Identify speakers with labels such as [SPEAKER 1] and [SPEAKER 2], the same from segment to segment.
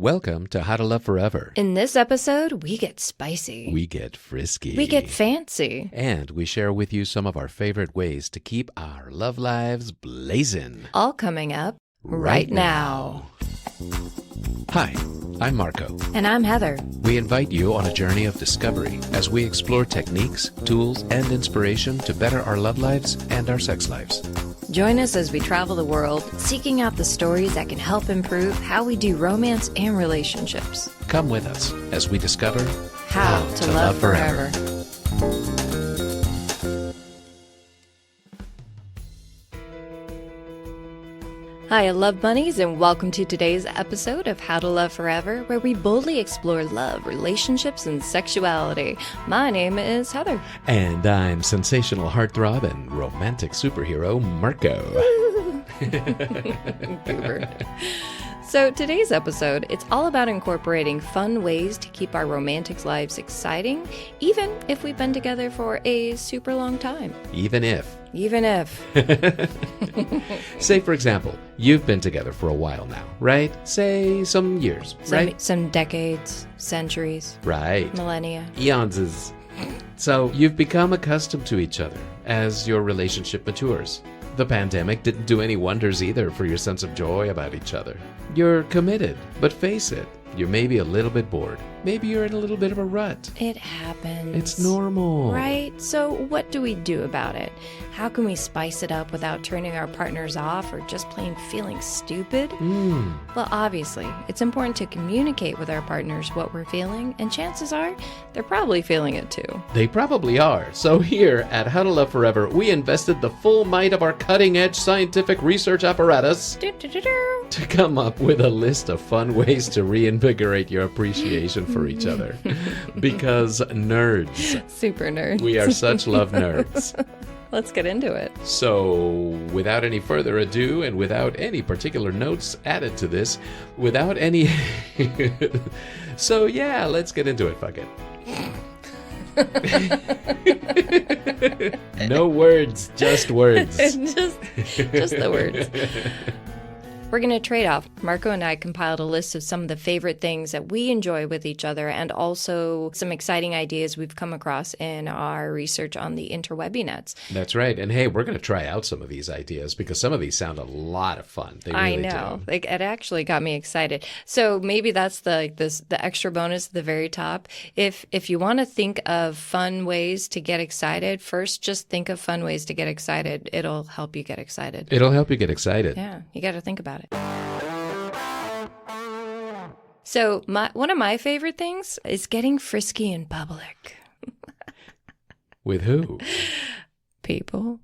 [SPEAKER 1] Welcome to How to Love Forever.
[SPEAKER 2] In this episode, we get spicy.
[SPEAKER 1] We get frisky.
[SPEAKER 2] We get fancy.
[SPEAKER 1] And we share with you some of our favorite ways to keep our love lives blazin'.
[SPEAKER 2] All coming up right now.
[SPEAKER 1] Hi, I'm Marco.
[SPEAKER 2] And I'm Heather.
[SPEAKER 1] We invite you on a journey of discovery as we explore techniques, tools, and inspiration to better our love lives and our sex lives.
[SPEAKER 2] Join us as we travel the world, seeking out the stories that can help improve how we do romance and relationships.
[SPEAKER 1] Come with us as we discover
[SPEAKER 2] How to Love Forever. Hi, love bunnies, and welcome to today's episode of How to Love Forever, where we boldly explore love, relationships, and sexuality. My name is Heather.
[SPEAKER 1] And I'm sensational heartthrob and romantic superhero Marco.
[SPEAKER 2] Goober. So today's episode, it's all about incorporating fun ways to keep our romantic lives exciting, even if we've been together for a super long time.
[SPEAKER 1] Even if. Say, for example, you've been together for a while now, right? Say some years, right?
[SPEAKER 2] Some decades, centuries.
[SPEAKER 1] Right.
[SPEAKER 2] Millennia.
[SPEAKER 1] Eons. So you've become accustomed to each other as your relationship matures. The pandemic didn't do any wonders either for your sense of joy about each other. You're committed, but face it, you're maybe a little bit bored. Maybe you're in a little bit of a rut.
[SPEAKER 2] It happens.
[SPEAKER 1] It's normal.
[SPEAKER 2] Right? So what do we do about it? How can we spice it up without turning our partners off or just plain feeling stupid? Well, obviously, it's important to communicate with our partners what we're feeling, and chances are they're probably feeling it too.
[SPEAKER 1] They probably are. So here at How to Love Forever, we invested the full might of our cutting-edge scientific research apparatus to come up with a list of fun ways to reinvigorate your appreciation for each other. Because nerds.
[SPEAKER 2] Super nerds.
[SPEAKER 1] We are such love nerds.
[SPEAKER 2] Let's get into it.
[SPEAKER 1] So, without any further ado, and without any particular notes added to this, without any... So, yeah, let's get into it, fuck it. No words, just words.
[SPEAKER 2] just the words. We're going to trade off. Marco and I compiled a list of some of the favorite things that we enjoy with each other, and also some exciting ideas we've come across in our research on the interwebby nets.
[SPEAKER 1] That's right. And hey, we're going to try out some of these ideas because some of these sound a lot of fun. They really
[SPEAKER 2] I know.
[SPEAKER 1] do.
[SPEAKER 2] Like, it actually got me excited. So maybe that's the extra bonus at the very top. If you want to think of fun ways to get excited, first just think of fun ways to get excited. It'll help you get excited.
[SPEAKER 1] It'll help you get excited.
[SPEAKER 2] Yeah, you got to think about it. So one of my favorite things is getting frisky in public.
[SPEAKER 1] With who?
[SPEAKER 2] People.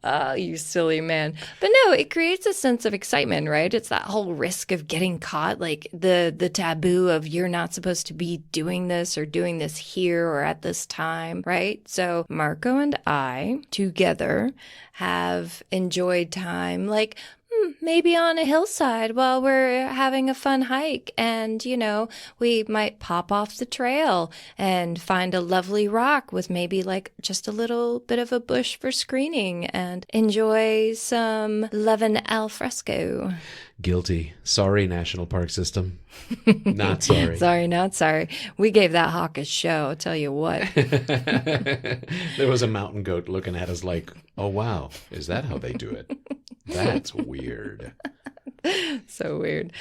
[SPEAKER 2] Oh, you silly man. But no, it creates a sense of excitement, right? It's that whole risk of getting caught, like the taboo of you're not supposed to be doing this or doing this here or at this time, right? So Marco and I together have enjoyed time like maybe on a hillside while we're having a fun hike, and we might pop off the trail and find a lovely rock with maybe like just a little bit of a bush for screening and enjoy some lovin' al fresco.
[SPEAKER 1] Guilty. Sorry, National Park System. Not sorry.
[SPEAKER 2] Sorry, not sorry. We gave that hawk a show, I'll tell you what.
[SPEAKER 1] There was a mountain goat looking at us like, oh, wow, is that how they do it? That's weird.
[SPEAKER 2] So weird.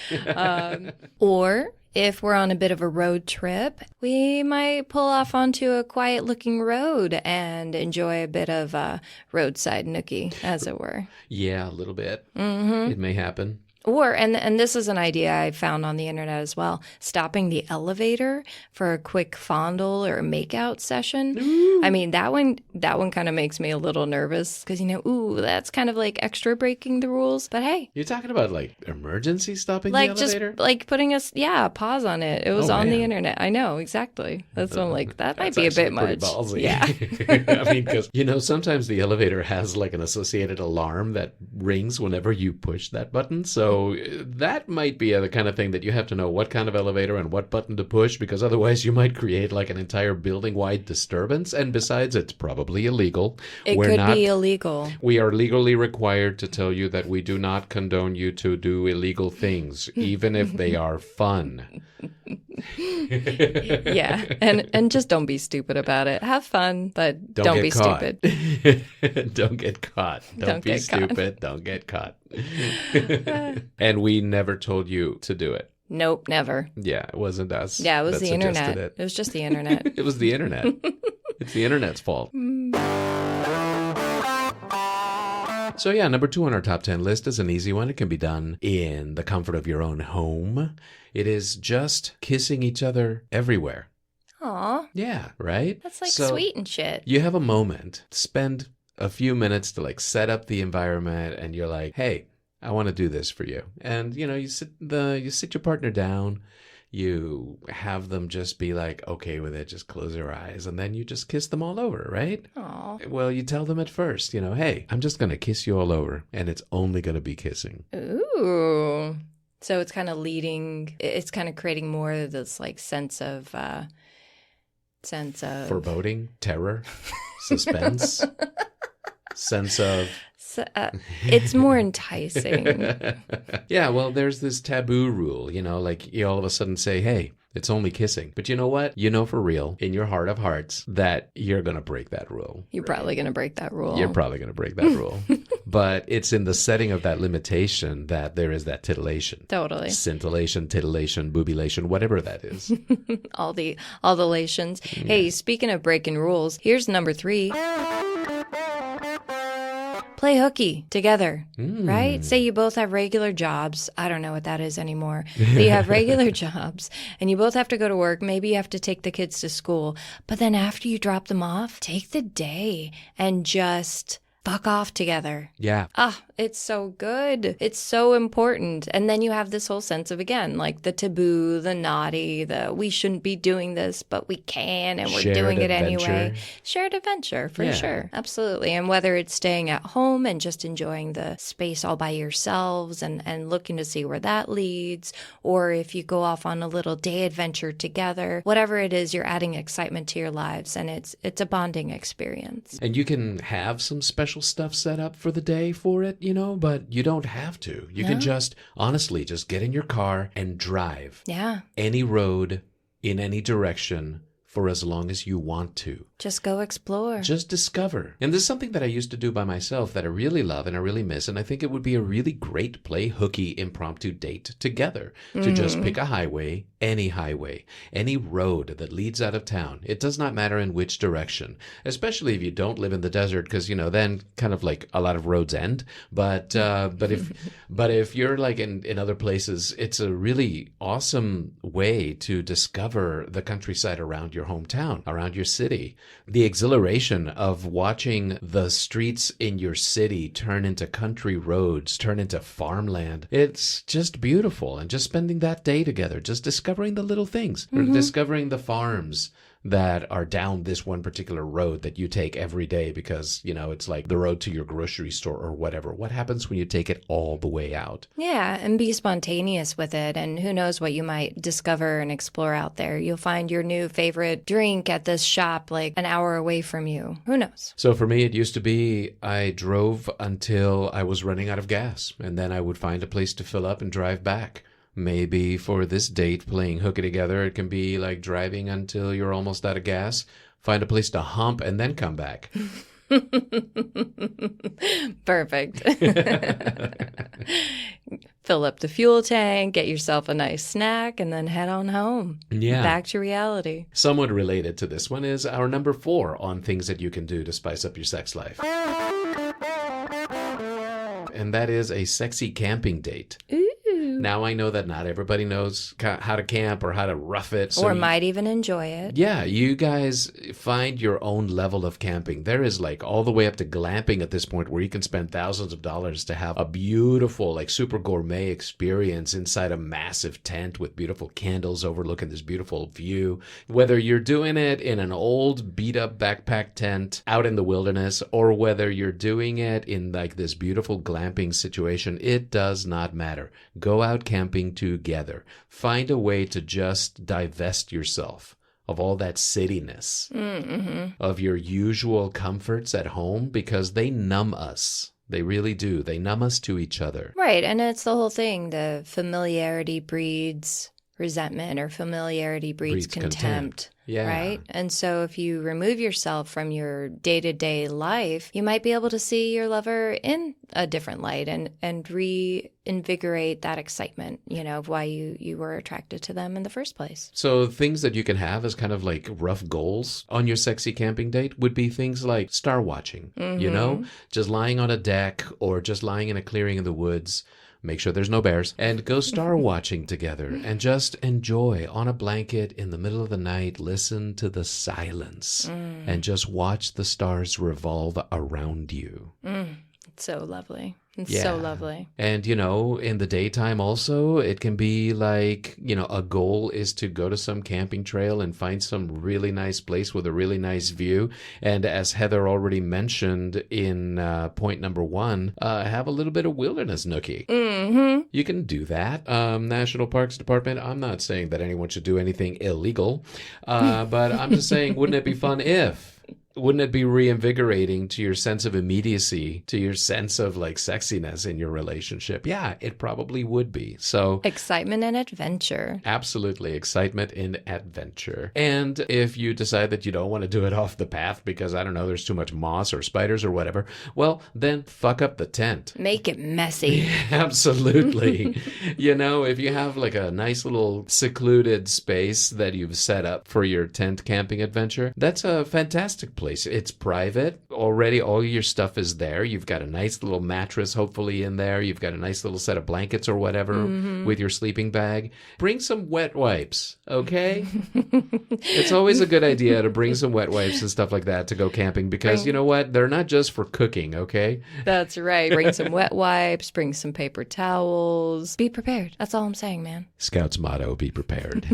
[SPEAKER 2] Or if we're on a bit of a road trip, we might pull off onto a quiet-looking road and enjoy a bit of a roadside nookie, as it were.
[SPEAKER 1] Yeah, a little bit. Mm-hmm. It may happen.
[SPEAKER 2] Or, and this is an idea I found on the internet as well, stopping the elevator for a quick fondle or a makeout session.
[SPEAKER 1] Ooh.
[SPEAKER 2] I mean, that one kind of makes me a little nervous because, that's kind of like extra breaking the rules. But hey.
[SPEAKER 1] You're talking about like emergency stopping the
[SPEAKER 2] like
[SPEAKER 1] elevator?
[SPEAKER 2] Just like putting a pause on it. It was on the internet. I know, exactly. That's what I'm like, that might be a bit much.
[SPEAKER 1] Ballsy.
[SPEAKER 2] Yeah.
[SPEAKER 1] I mean, because, sometimes the elevator has like an associated alarm that rings whenever you push that button. So So that might be the kind of thing that you have to know what kind of elevator and what button to push, because otherwise you might create like an entire building-wide disturbance. And besides, it's probably illegal.
[SPEAKER 2] It could be illegal.
[SPEAKER 1] We are legally required to tell you that we do not condone you to do illegal things, even if they are fun.
[SPEAKER 2] Yeah, and just don't be stupid about it. Have fun, but don't be stupid.
[SPEAKER 1] Don't get caught. Don't be stupid. Don't get caught. And we never told you to do it.
[SPEAKER 2] Nope, never.
[SPEAKER 1] Yeah, it wasn't us.
[SPEAKER 2] Yeah, it was the internet.
[SPEAKER 1] It
[SPEAKER 2] was just the internet.
[SPEAKER 1] It was the internet. It's the internet's fault. So yeah, number 2 on our top 10 list is an easy one. It can be done in the comfort of your own home. It is just kissing each other everywhere.
[SPEAKER 2] Aw.
[SPEAKER 1] Yeah, right?
[SPEAKER 2] That's like sweet and shit.
[SPEAKER 1] You have a moment, spend a few minutes to like set up the environment, and you're like, hey, I want to do this for you. And you sit your partner down, you have them just be like okay with it, just close their eyes, and then you just kiss them all over, right?
[SPEAKER 2] Aw.
[SPEAKER 1] Well, you tell them at first, hey, I'm just going to kiss you all over, and it's only going to be kissing.
[SPEAKER 2] Ooh. So it's kind of creating more of this like sense of
[SPEAKER 1] foreboding, terror, suspense, sense of...
[SPEAKER 2] it's more enticing.
[SPEAKER 1] Yeah, well, there's this taboo rule, like you all of a sudden say, hey, it's only kissing. But you know what? You know for real, in your heart of hearts, that you're going to break that rule.
[SPEAKER 2] You're probably going to break that rule.
[SPEAKER 1] You're probably going to break that rule. But it's in the setting of that limitation that there is that titillation.
[SPEAKER 2] Totally.
[SPEAKER 1] Scintillation, titillation, boobilation, whatever that is.
[SPEAKER 2] all the lations. Yeah. Hey, speaking of breaking rules, here's number 3. Play hooky together, right? Say you both have regular jobs. I don't know what that is anymore. But you have regular jobs and you both have to go to work. Maybe you have to take the kids to school. But then after you drop them off, take the day and just fuck off together.
[SPEAKER 1] Yeah.
[SPEAKER 2] It's so good. It's so important. And then you have this whole sense of, again, like the taboo, the naughty, the we shouldn't be doing this, but we can, and we're doing it anyway. Shared adventure, for sure. Absolutely. And whether it's staying at home and just enjoying the space all by yourselves and looking to see where that leads, or if you go off on a little day adventure together, whatever it is, you're adding excitement to your lives, and it's a bonding experience.
[SPEAKER 1] And you can have some special stuff set up for the day for it, but you don't have to. You can just, honestly, just get in your car and drive.
[SPEAKER 2] Yeah.
[SPEAKER 1] Any road, in any direction, for as long as you want to.
[SPEAKER 2] Just go explore.
[SPEAKER 1] Just discover. And this is something that I used to do by myself that I really love and I really miss. And I think it would be a really great play hooky impromptu date together. To just pick a highway, any road that leads out of town. It does not matter in which direction, especially if you don't live in the desert, because, then kind of like a lot of roads end. But if you're like in other places, it's a really awesome way to discover the countryside around your hometown, around your city. The exhilaration of watching the streets in your city turn into country roads, turn into farmland. It's just beautiful. And just spending that day together, just discovering the little things, or discovering the farms that are down this one particular road that you take every day because, it's like the road to your grocery store or whatever. What happens when you take it all the way out?
[SPEAKER 2] Yeah, and be spontaneous with it. And who knows what you might discover and explore out there. You'll find your new favorite drink at this shop like an hour away from you. Who knows?
[SPEAKER 1] So for me, it used to be I drove until I was running out of gas, and then I would find a place to fill up and drive back. Maybe for this date, playing hooky together, it can be like driving until you're almost out of gas, find a place to hump, and then come back.
[SPEAKER 2] Perfect. Fill up the fuel tank, get yourself a nice snack, and then head on home.
[SPEAKER 1] Yeah.
[SPEAKER 2] Back to reality.
[SPEAKER 1] Somewhat related to this one is our number 4 on things that you can do to spice up your sex life. And that is a sexy camping date.
[SPEAKER 2] Ooh.
[SPEAKER 1] Now I know that not everybody knows how to camp or how to rough it.
[SPEAKER 2] Or might even enjoy it.
[SPEAKER 1] Yeah, you guys find your own level of camping. There is like all the way up to glamping at this point where you can spend thousands of dollars to have a beautiful, like super gourmet experience inside a massive tent with beautiful candles overlooking this beautiful view. Whether you're doing it in an old beat up backpack tent out in the wilderness or whether you're doing it in like this beautiful glamping situation, it does not matter. Go out camping together. Find a way to just divest yourself of all that cityness, of your usual comforts at home, because they numb us. They really do. They numb us to each other.
[SPEAKER 2] Right. And it's the whole thing. The familiarity breeds resentment, or familiarity breeds contempt.
[SPEAKER 1] Yeah.
[SPEAKER 2] Right? And so if you remove yourself from your day-to-day life, you might be able to see your lover in a different light and reinvigorate that excitement, of why you were attracted to them in the first place.
[SPEAKER 1] So things that you can have as kind of like rough goals on your sexy camping date would be things like star watching, just lying on a deck or just lying in a clearing in the woods. Make sure there's no bears, and go star watching together and just enjoy on a blanket in the middle of the night. Listen to the silence and just watch the stars revolve around you.
[SPEAKER 2] It's so lovely. It's so lovely.
[SPEAKER 1] And, in the daytime also, it can be like, a goal is to go to some camping trail and find some really nice place with a really nice view. And as Heather already mentioned in point number 1, have a little bit of wilderness nookie.
[SPEAKER 2] Mm-hmm.
[SPEAKER 1] You can do that. National Parks Department, I'm not saying that anyone should do anything illegal, but I'm just saying, wouldn't it be fun if... Wouldn't it be reinvigorating to your sense of immediacy, to your sense of like sexiness in your relationship? Yeah, it probably would be. So
[SPEAKER 2] excitement and adventure.
[SPEAKER 1] Absolutely. Excitement and adventure. And if you decide that you don't want to do it off the path because, I don't know, there's too much moss or spiders or whatever, well, then fuck up the tent.
[SPEAKER 2] Make it messy.
[SPEAKER 1] Absolutely. If you have like a nice little secluded space that you've set up for your tent camping adventure, that's a fantastic place. It's private. Already all your stuff is there. You've got a nice little mattress hopefully in there. You've got a nice little set of blankets or whatever with your sleeping bag. Bring some wet wipes, okay? It's always a good idea to bring some wet wipes and stuff like that to go camping because you know what? They're not just for cooking, okay?
[SPEAKER 2] That's right. Bring some wet wipes, bring some paper towels. Be prepared. That's all I'm saying, man.
[SPEAKER 1] Scout's motto, be prepared.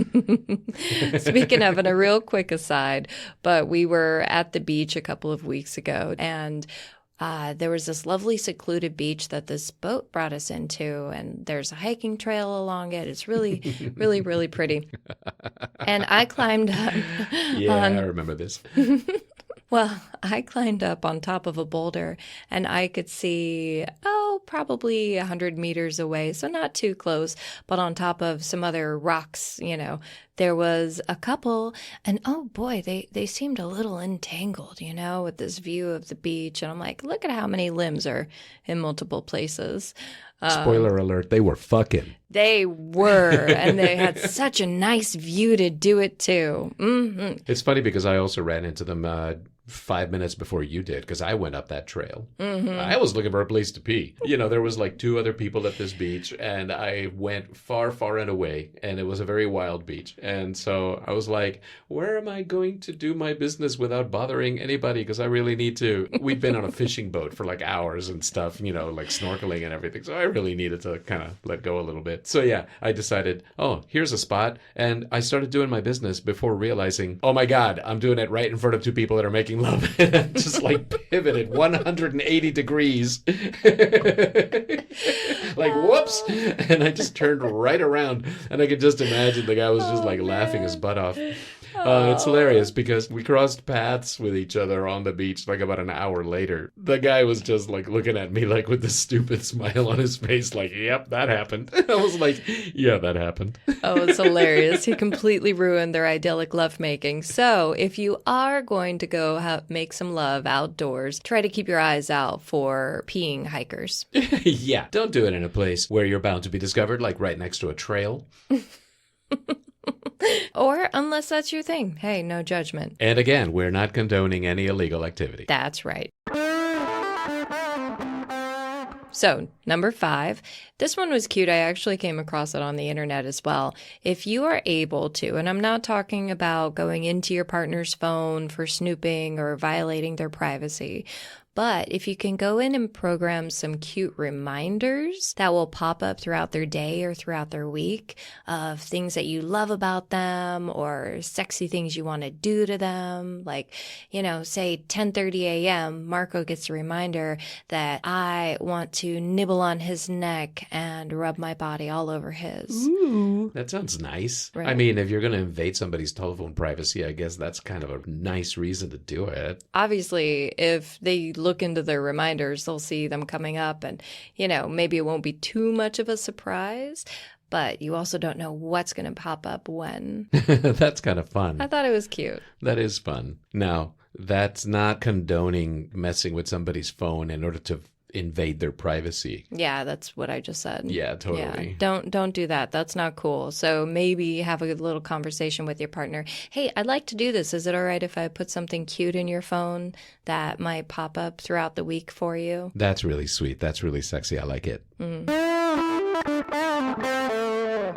[SPEAKER 2] Speaking of, and a real quick aside, but we were at the beach a couple of weeks ago, and there was this lovely secluded beach that this boat brought us into, and there's a hiking trail along it. It's really, really, really pretty. And I climbed up.
[SPEAKER 1] Yeah, I remember this.
[SPEAKER 2] Well, I climbed up on top of a boulder, and I could see, probably 100 meters away, so not too close, but on top of some other rocks, there was a couple, and oh boy, they seemed a little entangled, with this view of the beach, and I'm like, look at how many limbs are in multiple places.
[SPEAKER 1] Spoiler alert, they were fucking.
[SPEAKER 2] They were, and they had such a nice view to do it too. Mm-hmm.
[SPEAKER 1] It's funny because I also ran into them 5 minutes before you did because I went up that trail. I was looking for a place to pee. There was like 2 other people at this beach, and I went far, far and away, and it was a very wild beach. And so I was like, where am I going to do my business without bothering anybody? Because I really need to. We'd been on a fishing boat for like hours and stuff, like snorkeling and everything. So I really needed to kind of let go a little bit. So yeah, I decided, here's a spot. And I started doing my business before realizing, oh my God, I'm doing it right in front of 2 people that are making love. Just like pivoted 180 degrees. Like, whoops. And I just turned right around, and I could just imagine the guy was just like laughing his butt off. It's hilarious because we crossed paths with each other on the beach like about an hour later. The guy was just like looking at me like with this stupid smile on his face like, yep, that happened. I was like, yeah, that happened.
[SPEAKER 2] Oh, it's hilarious. He completely ruined their idyllic lovemaking. So if you are going to go make some love outdoors, try to keep your eyes out for peeing hikers.
[SPEAKER 1] Yeah, don't do it in a place where you're bound to be discovered, like right next to a trail.
[SPEAKER 2] Or unless that's your thing. Hey, no judgment.
[SPEAKER 1] And again, we're not condoning any illegal activity.
[SPEAKER 2] That's right. So, number 5, this one was cute. I actually came across it on the internet as well. If you are able to, and I'm not talking about going into your partner's phone for snooping or violating their privacy, but if you can go in and program some cute reminders that will pop up throughout their day or throughout their week of things that you love about them or sexy things you want to do to them, like, say 10:30 a.m., Marco gets a reminder that I want to nibble on his neck and rub my body all over his.
[SPEAKER 1] Ooh, that sounds nice.
[SPEAKER 2] Right.
[SPEAKER 1] I mean, if you're going to invade somebody's telephone privacy, I guess that's kind of a nice reason to do it.
[SPEAKER 2] Obviously, if they look into their reminders, they'll see them coming up and, maybe it won't be too much of a surprise, but you also don't know what's going to pop up when.
[SPEAKER 1] That's kind of fun.
[SPEAKER 2] I thought it was cute.
[SPEAKER 1] That is fun. Now, that's not condoning messing with somebody's phone in order to invade their privacy.
[SPEAKER 2] Yeah, that's what I just said.
[SPEAKER 1] Yeah, totally.
[SPEAKER 2] Yeah, don't do that. That's not cool. So maybe have a little conversation with your partner. Hey, I'd like to do this. Is it all right if I put something cute in your phone that might pop up throughout the week for you?
[SPEAKER 1] That's really sweet. That's really sexy. I like it.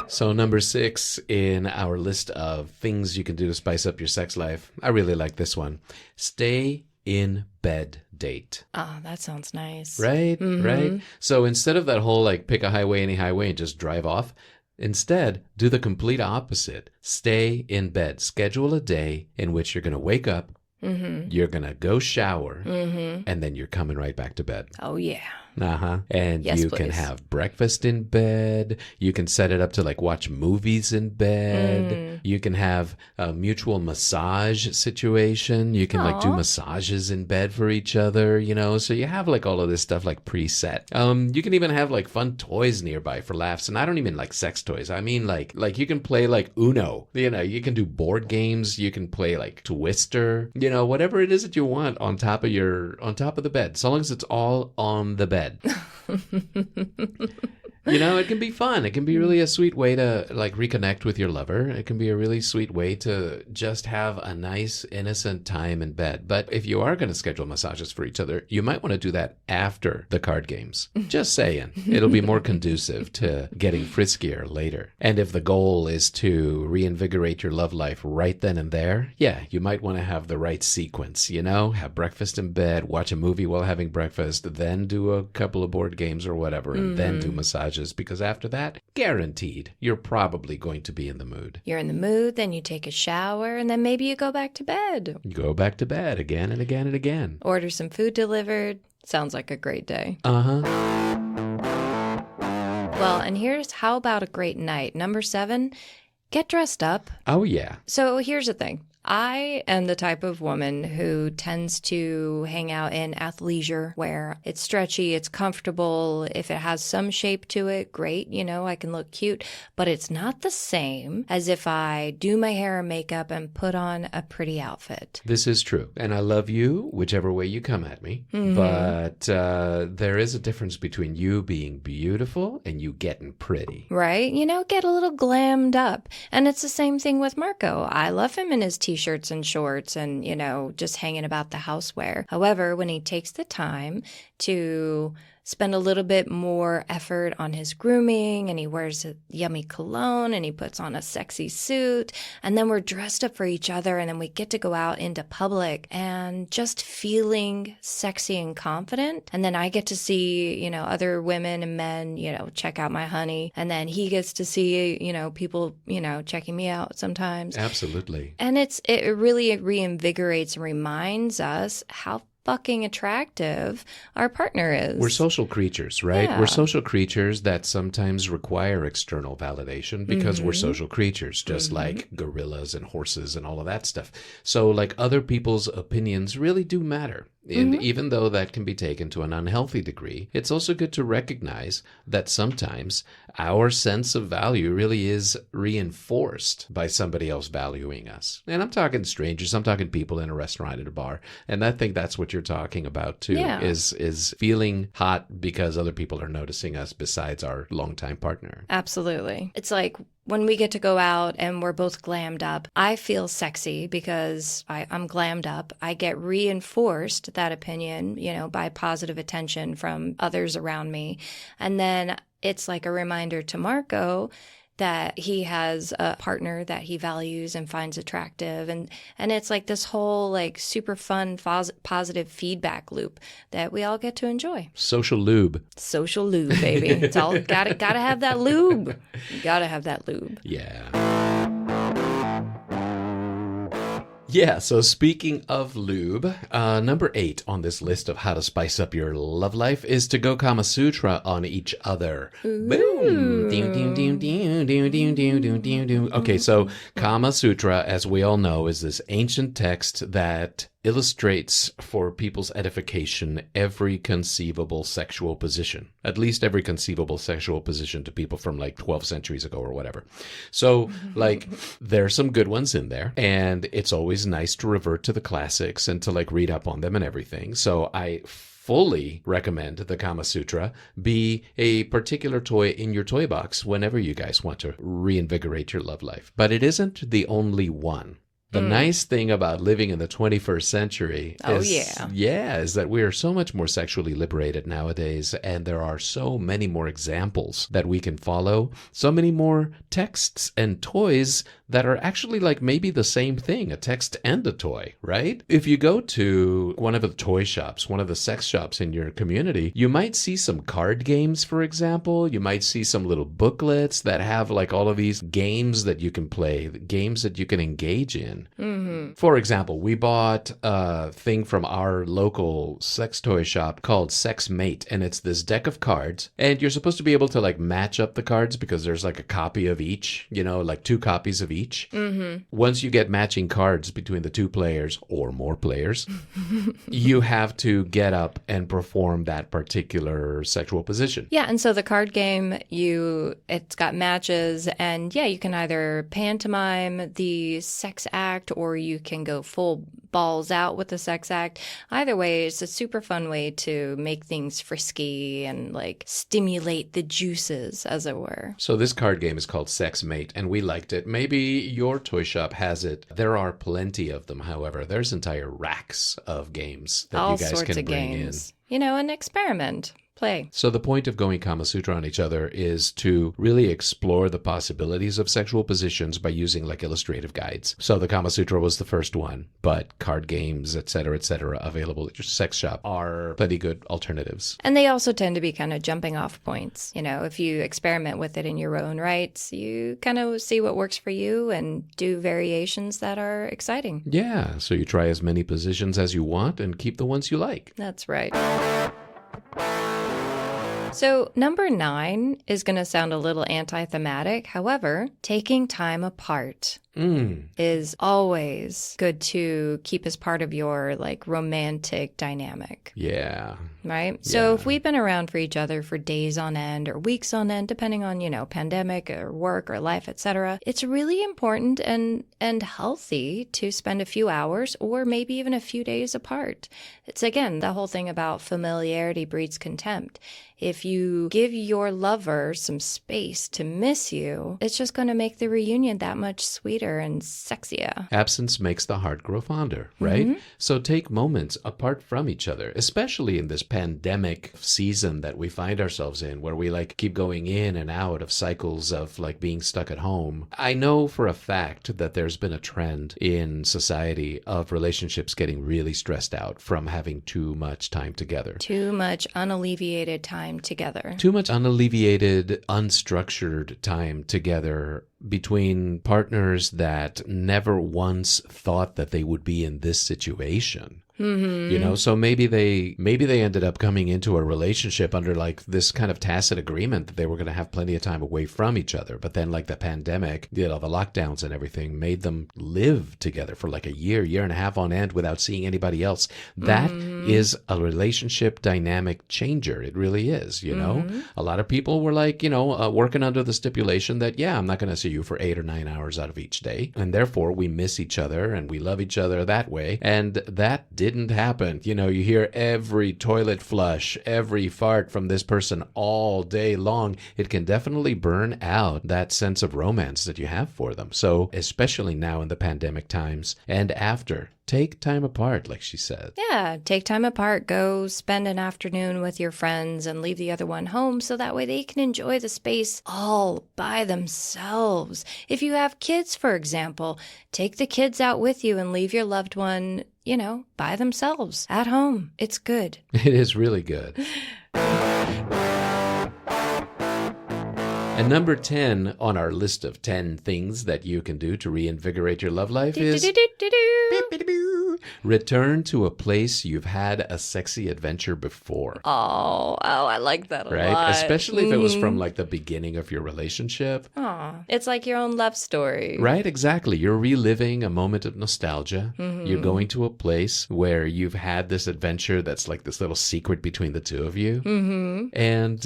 [SPEAKER 1] So number 6 in our list of things you can do to spice up your sex life. I really like this one. Stay in bed date.
[SPEAKER 2] Oh, that sounds nice.
[SPEAKER 1] Right? Right? So instead of that whole pick a highway, any highway and just drive off, instead do the complete opposite. Stay in bed. Schedule a day in which you're going to wake up, you're going to go shower, and then you're coming right back to bed.
[SPEAKER 2] Oh, yeah.
[SPEAKER 1] And
[SPEAKER 2] yes,
[SPEAKER 1] you
[SPEAKER 2] please.
[SPEAKER 1] can have breakfast in bed. You can set it up to watch movies in bed. You can have a mutual massage situation. You can do massages in bed for each other, so you have all of this stuff preset. You can even have fun toys nearby for laughs. And I don't even like sex toys. I mean like you can play Uno, you can do board games. You can play Twister, whatever it is that you want on top of the bed, so long as it's all on the bed. It can be fun. It can be really a sweet way to reconnect with your lover. It can be a really sweet way to just have a nice, innocent time in bed. But if you are going to schedule massages for each other, you might want to do that after the card games. Just saying. It'll be more conducive to getting friskier later. And if the goal is to reinvigorate your love life right then and there, yeah, you might want to have the right sequence, have breakfast in bed, watch a movie while having breakfast, then do a couple of board games or whatever, and then do massages. Because after that, guaranteed, you're probably going to be in the mood.
[SPEAKER 2] You're in the mood, then you take a shower, and then maybe you go back to bed.
[SPEAKER 1] You go back to bed again and again and again.
[SPEAKER 2] Order some food delivered. Sounds like a great day.
[SPEAKER 1] Well,
[SPEAKER 2] and here's how about a great night. Number 7, get dressed up.
[SPEAKER 1] Oh, yeah.
[SPEAKER 2] So here's the thing. I am the type of woman who tends to hang out in athleisure wear. It's stretchy, it's comfortable. If it has some shape to it, great, I can look cute. But it's not the same as if I do my hair and makeup and put on a pretty outfit.
[SPEAKER 1] This is true. And I love you whichever way you come at me. But there is a difference between you being beautiful and you getting pretty.
[SPEAKER 2] Right? Get a little glammed up. And it's the same thing with Marco. I love him in his t-shirts and shorts and, just hanging about the houseware. However, when he takes the time to spend a little bit more effort on his grooming and he wears a yummy cologne and he puts on a sexy suit and then we're dressed up for each other and then we get to go out into public and just feeling sexy and confident. And then I get to see, other women and men, check out my honey. And then he gets to see, people, checking me out sometimes.
[SPEAKER 1] Absolutely.
[SPEAKER 2] And it really reinvigorates and reminds us how fucking attractive our partner is.
[SPEAKER 1] We're social creatures, right?
[SPEAKER 2] Yeah.
[SPEAKER 1] We're social creatures that sometimes require external validation because we're social creatures, just like gorillas and horses and all of that stuff. So other people's opinions really do matter. And even though that can be taken to an unhealthy degree, it's also good to recognize that sometimes our sense of value really is reinforced by somebody else valuing us. And I'm talking strangers, I'm talking people in a restaurant, at a bar. And I think that's what you're talking about too, is feeling hot because other people are noticing us besides our longtime partner.
[SPEAKER 2] Absolutely. It's like when we get to go out and we're both glammed up, I feel sexy because I'm glammed up. I get reinforced that opinion, by positive attention from others around me. And then it's like a reminder to Marco that he has a partner that he values and finds attractive. And it's like this whole like super fun, positive feedback loop that we all get to enjoy.
[SPEAKER 1] Social lube.
[SPEAKER 2] Social lube, baby. It's all gotta have that lube. You gotta have that lube.
[SPEAKER 1] Yeah. Yeah, so speaking of lube, number 8 on this list of how to spice up your love life is to go Kama Sutra on each other.
[SPEAKER 2] Ooh.
[SPEAKER 1] Boom! Okay, so Kama Sutra, as we all know, is this ancient text that illustrates for people's edification every conceivable sexual position, at least every conceivable sexual position to people from like 12 centuries ago or whatever. So like there's some good ones in there, and it's always nice to revert to the classics and to like read up on them and everything. So I fully recommend the Kama Sutra be a particular toy in your toy box whenever you guys want to reinvigorate your love life. But it isn't the only one. The nice thing about living in the 21st century is that we are so much more sexually liberated nowadays, and there are so many more examples that we can follow, so many more texts and toys that are actually like maybe the same thing, a text and a toy, right? If you go to one of the toy shops, one of the sex shops in your community, you might see some card games, for example. You might see some little booklets that have like all of these games that you can play, games that you can engage in. Mm-hmm. For example, we bought a thing from our local sex toy shop called Sex Mate, and it's this deck of cards, and you're supposed to be able to like match up the cards because there's like a copy of each, like 2 copies of each. Mm-hmm. Once you get matching cards between the 2 players or more players, you have to get up and perform that particular sexual position.
[SPEAKER 2] Yeah, and so the card game, it's got matches, and you can either pantomime the sex act or you can go full balls out with the sex act. Either way, it's a super fun way to make things frisky and like stimulate the juices, as it were.
[SPEAKER 1] So this card game is called Sex Mate, and we liked it. Maybe your toy shop has it. There are plenty of them, however. There's entire racks of games that
[SPEAKER 2] all
[SPEAKER 1] you guys
[SPEAKER 2] sorts
[SPEAKER 1] can
[SPEAKER 2] of
[SPEAKER 1] bring
[SPEAKER 2] games. An experiment. Play.
[SPEAKER 1] So the point of going Kama Sutra on each other is to really explore the possibilities of sexual positions by using like illustrative guides. So the Kama Sutra was the first one, but card games, etc., available at your sex shop are plenty good alternatives.
[SPEAKER 2] And they also tend to be kind of jumping off points. If you experiment with it in your own right, you kind of see what works for you and do variations that are exciting.
[SPEAKER 1] Yeah, so you try as many positions as you want and keep the ones you like.
[SPEAKER 2] That's right. So number 9 is going to sound a little anti-thematic. However, taking time apart is always good to keep as part of your like romantic dynamic.
[SPEAKER 1] Yeah.
[SPEAKER 2] Right? So if we've been around for each other for days on end or weeks on end, depending on, pandemic or work or life, etc., it's really important and healthy to spend a few hours or maybe even a few days apart. It's again, the whole thing about familiarity breeds contempt. If you give your lover some space to miss you, it's just going to make the reunion that much sweeter and sexier.
[SPEAKER 1] Absence makes the heart grow fonder, right? Mm-hmm. So take moments apart from each other, especially in this pandemic season that we find ourselves in, where we like keep going in and out of cycles of like being stuck at home. I know for a fact that there's been a trend in society of relationships getting really stressed out from having too much time together.
[SPEAKER 2] Too much unalleviated time together.
[SPEAKER 1] Too much unalleviated, unstructured time together between partners that never once thought that they would be in this situation. Mm-hmm. So maybe they ended up coming into a relationship under like this kind of tacit agreement that they were going to have plenty of time away from each other. But then like the pandemic, the lockdowns and everything made them live together for like a year and a half on end without seeing anybody else. That is a relationship dynamic changer. It really is, A lot of people were like, working under the stipulation that, I'm not going to see you for 8 or 9 hours out of each day. And therefore we miss each other and we love each other that way. And that did didn't happen. You know, you hear every toilet flush, every fart from this person all day long. It can definitely burn out that sense of romance that you have for them. So especially now in the pandemic times and after, take time apart, like she said.
[SPEAKER 2] Yeah, take time apart. Go spend an afternoon with your friends and leave the other one home so that way they can enjoy the space all by themselves. If you have kids, for example, take the kids out with you and leave your loved one, you know, by themselves at home. It's good.
[SPEAKER 1] It is really good. And number 10 on our list of 10 things that you can do to reinvigorate your love life is return to a place you've had a sexy adventure before.
[SPEAKER 2] Oh, I like that a lot.
[SPEAKER 1] Right? Especially if it was from like the beginning of your relationship.
[SPEAKER 2] Aw, it's like your own love story.
[SPEAKER 1] Right, exactly. You're reliving a moment of nostalgia. You're going to a place where you've had this adventure that's like this little secret between the two of you. And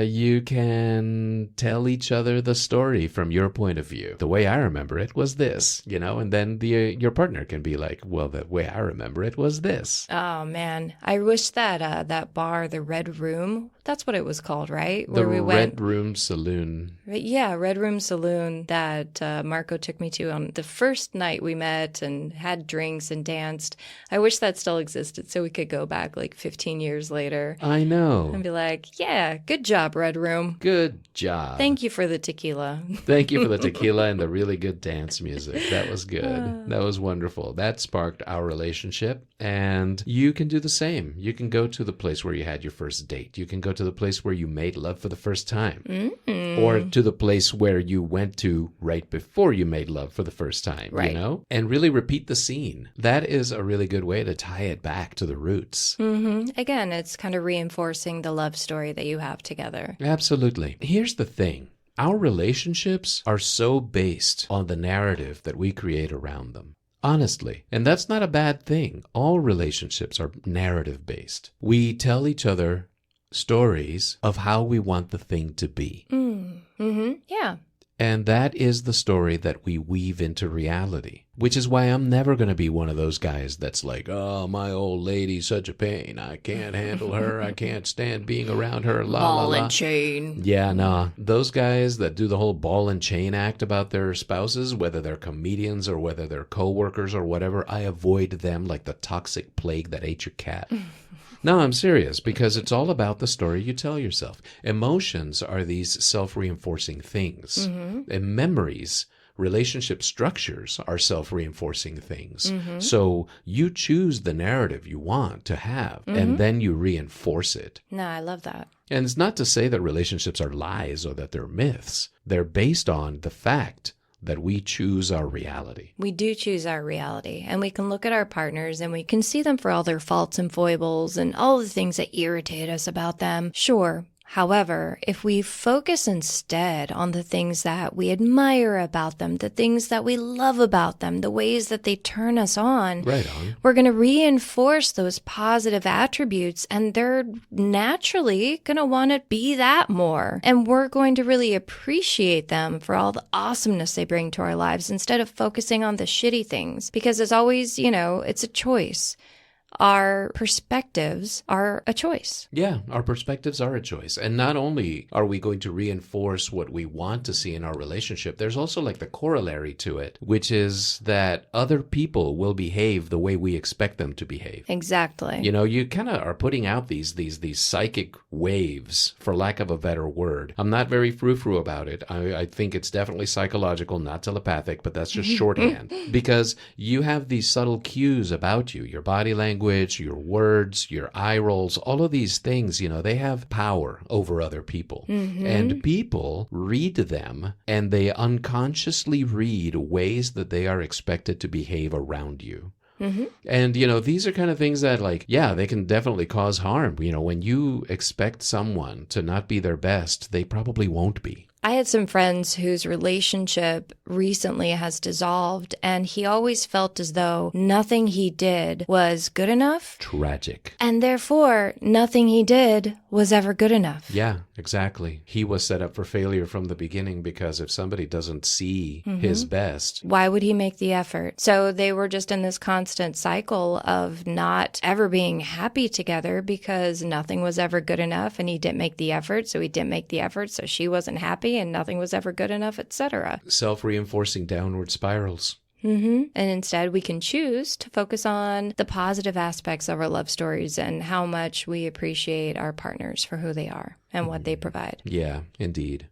[SPEAKER 1] you can tell each other the story from your point of view. The way I remember it was this, you know, and then your partner can be like, well, the way I remember it was this.
[SPEAKER 2] Oh, man. I wish that that bar, the Red Room, that's what it was called, right?
[SPEAKER 1] The Red Room Saloon.
[SPEAKER 2] Yeah, Red Room Saloon that Marco took me to on the first night we met and had drinks and danced. I wish that still existed so we could go back like 15 years later.
[SPEAKER 1] I know.
[SPEAKER 2] And be like, yeah, good job, Red Room.
[SPEAKER 1] Good job.
[SPEAKER 2] Thank you for the tequila.
[SPEAKER 1] Thank you for the tequila and the really good dance music. That was good. That was wonderful. That sparked our relationship. And you can do the same. You can go to the place where you had your first date. You can go to the place where you made love for the first time. Or to the place where you went to right before you made love for the first time,
[SPEAKER 2] right.
[SPEAKER 1] You know? And really repeat the scene. That is a really good way to tie it back to the roots.
[SPEAKER 2] Again, it's kind of reinforcing the love story that you have together.
[SPEAKER 1] Absolutely. Here's the thing. Our relationships are so based on the narrative that we create around them. Honestly. And that's not a bad thing. All relationships are narrative based. We tell each other stories of how we want the thing to be.
[SPEAKER 2] Yeah.
[SPEAKER 1] And that is the story that we weave into reality, which is why I'm never going to be one of those guys that's like, oh, my old lady's such a pain. I can't handle her. I can't stand being around her.
[SPEAKER 2] Ball and chain.
[SPEAKER 1] Yeah, nah. Those guys that do the whole ball and chain act about their spouses, whether they're comedians or whether they're coworkers or whatever, I avoid them like the toxic plague that ate your cat. No, I'm serious, because it's all about the story you tell yourself. Emotions are these self-reinforcing things. And memories, relationship structures are self-reinforcing things. So you choose the narrative you want to have, and then you reinforce it.
[SPEAKER 2] No, I love that.
[SPEAKER 1] And it's not to say that relationships are lies or that they're myths. They're based on the fact that we choose our reality.
[SPEAKER 2] We do choose our reality, and we can look at our partners and we can see them for all their faults and foibles and all the things that irritate us about them. Sure. However, if we focus instead on the things that we admire about them, the things that we love about them, the ways that they turn us on, we're going to reinforce those positive attributes, and they're naturally going to want to be that more. And we're going to really appreciate them for all the awesomeness they bring to our lives instead of focusing on the shitty things. Because as always, you know, it's a choice. Our perspectives are a choice.
[SPEAKER 1] Yeah, our perspectives are a choice. And not only are we going to reinforce what we want to see in our relationship, there's also like the corollary to it, which is that other people will behave the way we expect them to behave.
[SPEAKER 2] Exactly.
[SPEAKER 1] You know, you kind of are putting out these psychic waves, for lack of a better word. I'm not very frou-frou about it. I think it's definitely psychological, not telepathic, but that's just shorthand. Because you have these subtle cues about you, your body language, your words, your eye rolls, all of these things, you know, they have power over other people. And people read them, and they unconsciously read ways that they are expected to behave around you. And, you know, these are kind of things that, like, yeah, they can definitely cause harm. You know, when you expect someone to not be their best, they probably won't be.
[SPEAKER 2] I had some friends whose relationship recently has dissolved, and he always felt as though nothing he did was good enough.
[SPEAKER 1] Tragic.
[SPEAKER 2] And therefore, nothing he did was ever good enough.
[SPEAKER 1] Yeah, exactly. He was set up for failure from the beginning because if somebody doesn't see his best,
[SPEAKER 2] why would he make the effort? So they were just in this constant cycle of not ever being happy together because nothing was ever good enough, and he didn't make the effort, so he didn't make the effort, so she wasn't happy, and nothing was ever good enough, etc.
[SPEAKER 1] Self-reinforcing downward spirals.
[SPEAKER 2] And instead, we can choose to focus on the positive aspects of our love stories and how much we appreciate our partners for who they are and what they provide.
[SPEAKER 1] Yeah, indeed.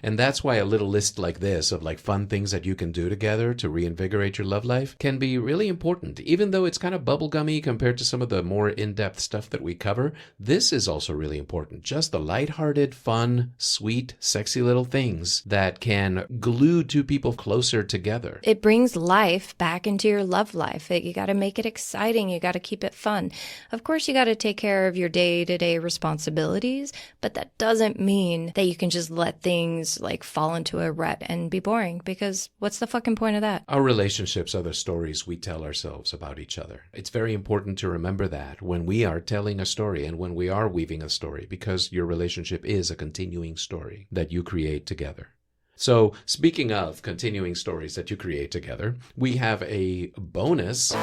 [SPEAKER 1] And that's why a little list like this of like fun things that you can do together to reinvigorate your love life can be really important. Even though it's kind of bubblegummy compared to some of the more in-depth stuff that we cover, this is also really important. Just the lighthearted, fun, sweet, sexy little things that can glue two people closer together.
[SPEAKER 2] It brings life back into your love life. You got to make it exciting. You got to keep it fun. Of course, you got to take care of your day-to-day responsibilities, but that doesn't mean that you can just let things like fall into a rut and be boring, because what's the fucking point of that?
[SPEAKER 1] Our relationships are the stories we tell ourselves about each other. It's very important to remember that when we are telling a story and when we are weaving a story, because your relationship is a continuing story that you create together. So speaking of continuing stories that you create together, we have a bonus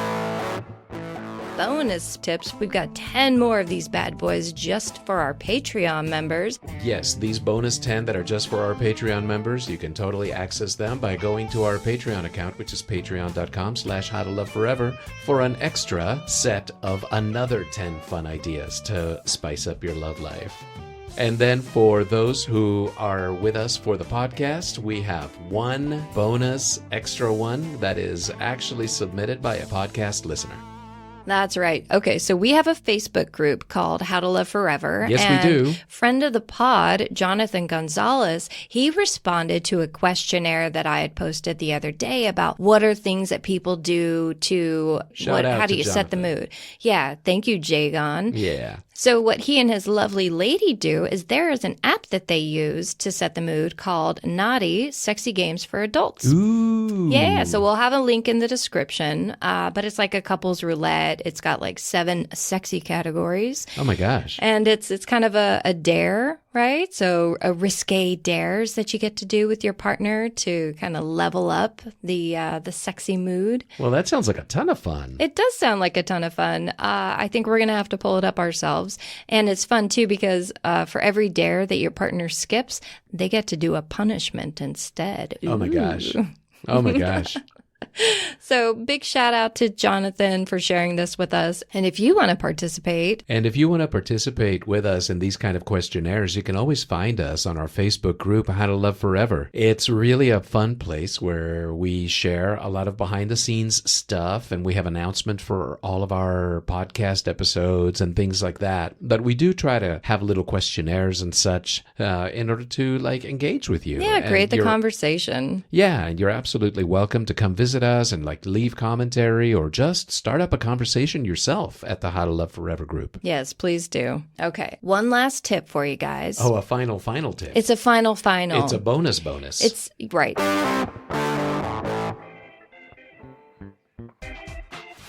[SPEAKER 2] tips. We've got 10 more of these bad boys just for our Patreon members.
[SPEAKER 1] Yes, these bonus 10 that are just for our Patreon members, you can totally access them by going to our Patreon account, which is patreon.com/howtoloveforever, for an extra set of another 10 fun ideas to spice up your love life. And then for those who are with us for the podcast, we have one bonus extra one that is actually submitted by a podcast listener.
[SPEAKER 2] That's right. Okay, so we have a Facebook group called How to Love Forever.
[SPEAKER 1] Yes, we do.
[SPEAKER 2] Friend of the pod, Jonathan Gonzalez, he responded to a questionnaire that I had posted the other day about what are things that people do to, how do you set the mood? Yeah, thank you, Jagon.
[SPEAKER 1] Yeah.
[SPEAKER 2] So what he and his lovely lady do is there is an app that they use to set the mood called Naughty Sexy Games for Adults.
[SPEAKER 1] Ooh.
[SPEAKER 2] Yeah, so we'll have a link in the description, but it's like a couples roulette. It's got like 7 sexy categories.
[SPEAKER 1] Oh my gosh.
[SPEAKER 2] And it's kind of a dare, right? So a risque dares that you get to do with your partner to kind of level up the sexy mood.
[SPEAKER 1] Well, that sounds like a ton of fun.
[SPEAKER 2] It does sound like a ton of fun. I think we're going to have to pull it up ourselves. And it's fun, too, because for every dare that your partner skips, they get to do a punishment instead. Ooh.
[SPEAKER 1] Oh, my gosh. Oh, my gosh.
[SPEAKER 2] So big shout out to Jonathan for sharing this with us. And if you want to participate
[SPEAKER 1] with us in these kind of questionnaires, you can always find us on our Facebook group, How to Love Forever. It's really a fun place where we share a lot of behind the scenes stuff, and we have announcement for all of our podcast episodes and things like that. But we do try to have little questionnaires and such in order to like engage with you.
[SPEAKER 2] Yeah, create the conversation.
[SPEAKER 1] Yeah, and you're absolutely welcome to come visit us and like leave commentary or just start up a conversation yourself at the How to Love Forever group.
[SPEAKER 2] Yes, please do. Okay, one last tip for you guys.
[SPEAKER 1] Oh, a final tip.
[SPEAKER 2] It's a final.
[SPEAKER 1] It's a bonus.
[SPEAKER 2] It's right.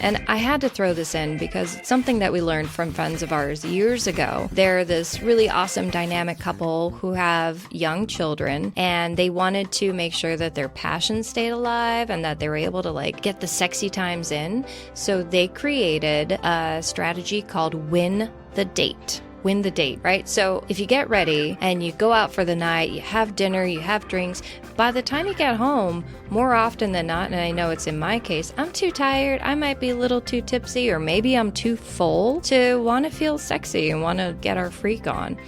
[SPEAKER 2] And I had to throw this in because it's something that we learned from friends of ours years ago. They're this really awesome dynamic couple who have young children, and they wanted to make sure that their passion stayed alive and that they were able to like get the sexy times in. So they created a strategy called Win the Date. Win the date, right? So if you get ready and you go out for the night, you have dinner, you have drinks, by the time you get home, more often than not, and I know it's in my case, I'm too tired, I might be a little too tipsy, or maybe I'm too full to want to feel sexy and want to get our freak on.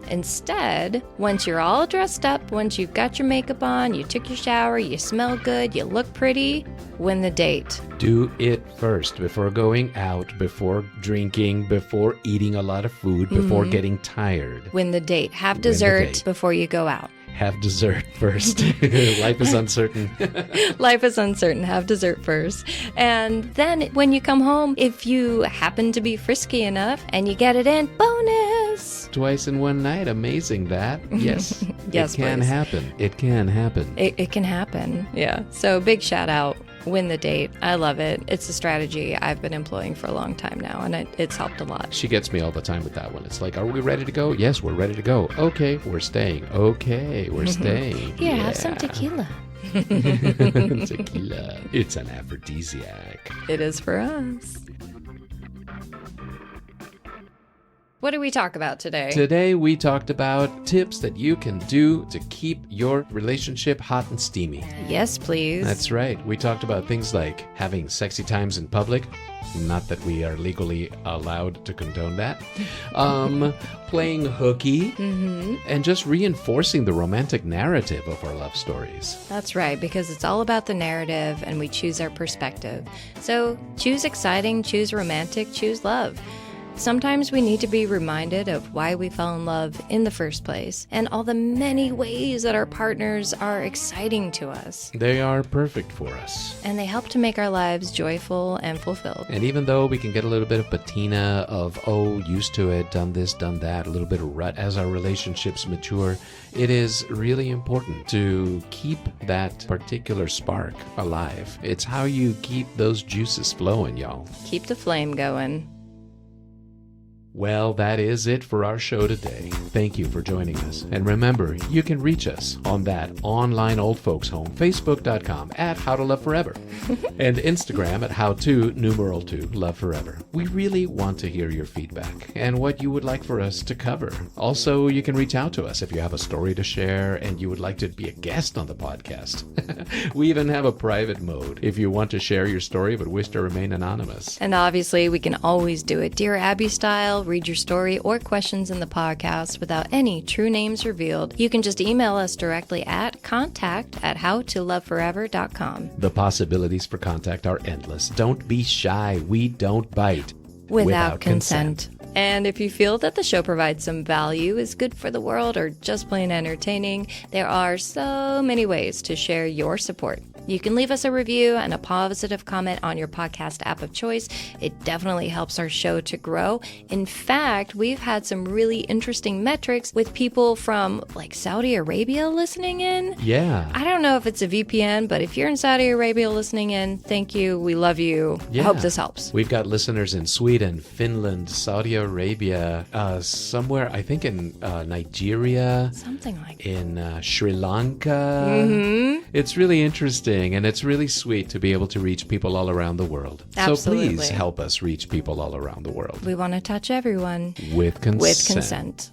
[SPEAKER 2] Instead, once you're all dressed up, once you've got your makeup on, you took your shower, you smell good, you look pretty, win the date.
[SPEAKER 1] Do it first before going out, before drinking, before eating a lot of food, before getting tired.
[SPEAKER 2] Win the date. Have dessert before you go out.
[SPEAKER 1] have dessert first. Life is uncertain.
[SPEAKER 2] Life is uncertain. Have dessert first. And then when you come home, if you happen to be frisky enough and you get it in, bonus!
[SPEAKER 1] Twice in one night. Amazing that. Yes.
[SPEAKER 2] Yes,
[SPEAKER 1] it can
[SPEAKER 2] please.
[SPEAKER 1] happen. It can happen.
[SPEAKER 2] It can happen. Yeah. So big shout out. Win the date. I love it. It's a strategy I've been employing for a long time now, and it's helped a lot.
[SPEAKER 1] She gets me all the time with that one. It's like, are we ready to go? Yes, we're ready to go. Okay, we're staying. Okay, we're staying.
[SPEAKER 2] Here, have some tequila.
[SPEAKER 1] Tequila. It's an aphrodisiac.
[SPEAKER 2] It is for us. What did we talk about today?
[SPEAKER 1] Today we talked about tips that you can do to keep your relationship hot and steamy.
[SPEAKER 2] Yes, please.
[SPEAKER 1] That's right. We talked about things like having sexy times in public. Not that we are legally allowed to condone that. Playing hooky. And just reinforcing the romantic narrative of our love stories.
[SPEAKER 2] That's right, because it's all about the narrative and we choose our perspective. So choose exciting, choose romantic, choose love. Sometimes we need to be reminded of why we fell in love in the first place and all the many ways that our partners are exciting to us.
[SPEAKER 1] They are perfect for us.
[SPEAKER 2] And they help to make our lives joyful and fulfilled.
[SPEAKER 1] And even though we can get a little bit of patina of, used to it, done this, done that, a little bit of rut as our relationships mature, it is really important to keep that particular spark alive. It's how you keep those juices flowing, y'all.
[SPEAKER 2] Keep the flame going.
[SPEAKER 1] Well, that is it for our show today. Thank you for joining us. And remember, you can reach us on that online old folks home, facebook.com at How to Love Forever, and Instagram at how2 love forever. We really want to hear your feedback and what you would like for us to cover. Also, you can reach out to us if you have a story to share and you would like to be a guest on the podcast. We even have a private mode if you want to share your story but wish to remain anonymous.
[SPEAKER 2] And obviously, we can always do it Dear Abby style, read your story or questions in the podcast without any true names revealed. You can just email us directly at contact@howtoloveforever.com.
[SPEAKER 1] The possibilities for contact are endless. Don't be shy. We don't bite.
[SPEAKER 2] Without consent. And if you feel that the show provides some value, is good for the world, or just plain entertaining, there are so many ways to share your support. You can leave us a review and a positive comment on your podcast app of choice. It definitely helps our show to grow. In fact, we've had some really interesting metrics with people from like Saudi Arabia listening in.
[SPEAKER 1] Yeah.
[SPEAKER 2] I don't know if it's a VPN, but if you're in Saudi Arabia listening in, thank you. We love you.
[SPEAKER 1] Yeah.
[SPEAKER 2] I hope this helps.
[SPEAKER 1] We've got listeners in Sweden, Finland, Saudi Arabia, somewhere, I think in Nigeria.
[SPEAKER 2] Something like that.
[SPEAKER 1] In Sri Lanka. It's really interesting. And it's really sweet to be able to reach people all around the world.
[SPEAKER 2] Absolutely.
[SPEAKER 1] So please help us reach people all around the world.
[SPEAKER 2] We want to touch everyone.
[SPEAKER 1] With consent.
[SPEAKER 2] With consent.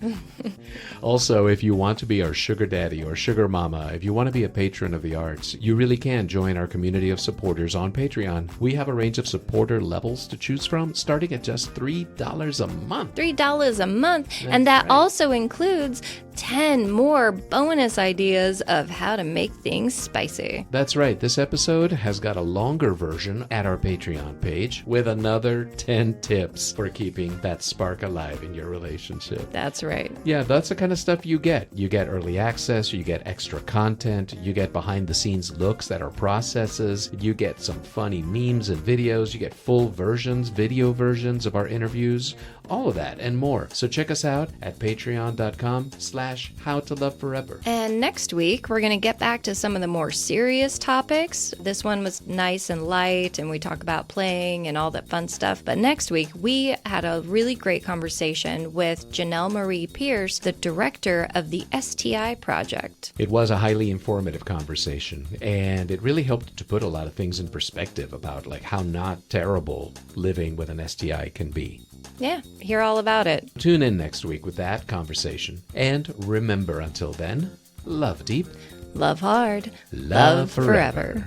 [SPEAKER 1] Also, if you want to be our sugar daddy or sugar mama, if you want to be a patron of the arts, you really can join our community of supporters on Patreon. We have a range of supporter levels to choose from, starting at just $3 a month.
[SPEAKER 2] $3 a month. And that also includes 10 more bonus ideas of how to make things spicy.
[SPEAKER 1] That's right. This episode has got a longer version at our Patreon page with another 10 tips for keeping that spark alive in your relationship.
[SPEAKER 2] That's right.
[SPEAKER 1] Yeah, that's the kind of stuff you get. You get early access, you get extra content, you get behind the scenes looks at our processes, you get some funny memes and videos, you get full versions, video versions of our interviews, all of that and more. So check us out at patreon.com/howtoloveforever.
[SPEAKER 2] And next week, we're going to get back to some of the more serious topics. This one was nice and light, and we talk about playing and all that fun stuff. But next week, we had a really great conversation with Janelle Marie Pierce, the director of the STI Project.
[SPEAKER 1] It was a highly informative conversation, and it really helped to put a lot of things in perspective about like how not terrible living with an STI can be.
[SPEAKER 2] Yeah, hear all about it.
[SPEAKER 1] Tune in next week with that conversation. And remember, until then, love deep,
[SPEAKER 2] love hard,
[SPEAKER 1] love forever.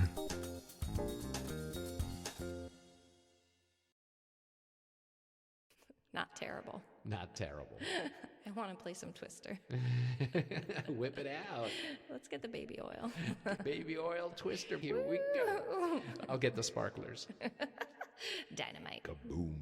[SPEAKER 2] Not terrible.
[SPEAKER 1] Not terrible.
[SPEAKER 2] I want to play some Twister.
[SPEAKER 1] Whip it out.
[SPEAKER 2] Let's get the baby oil.
[SPEAKER 1] Baby oil Twister. Here we go. I'll get the sparklers.
[SPEAKER 2] Dynamite.
[SPEAKER 1] Kaboom.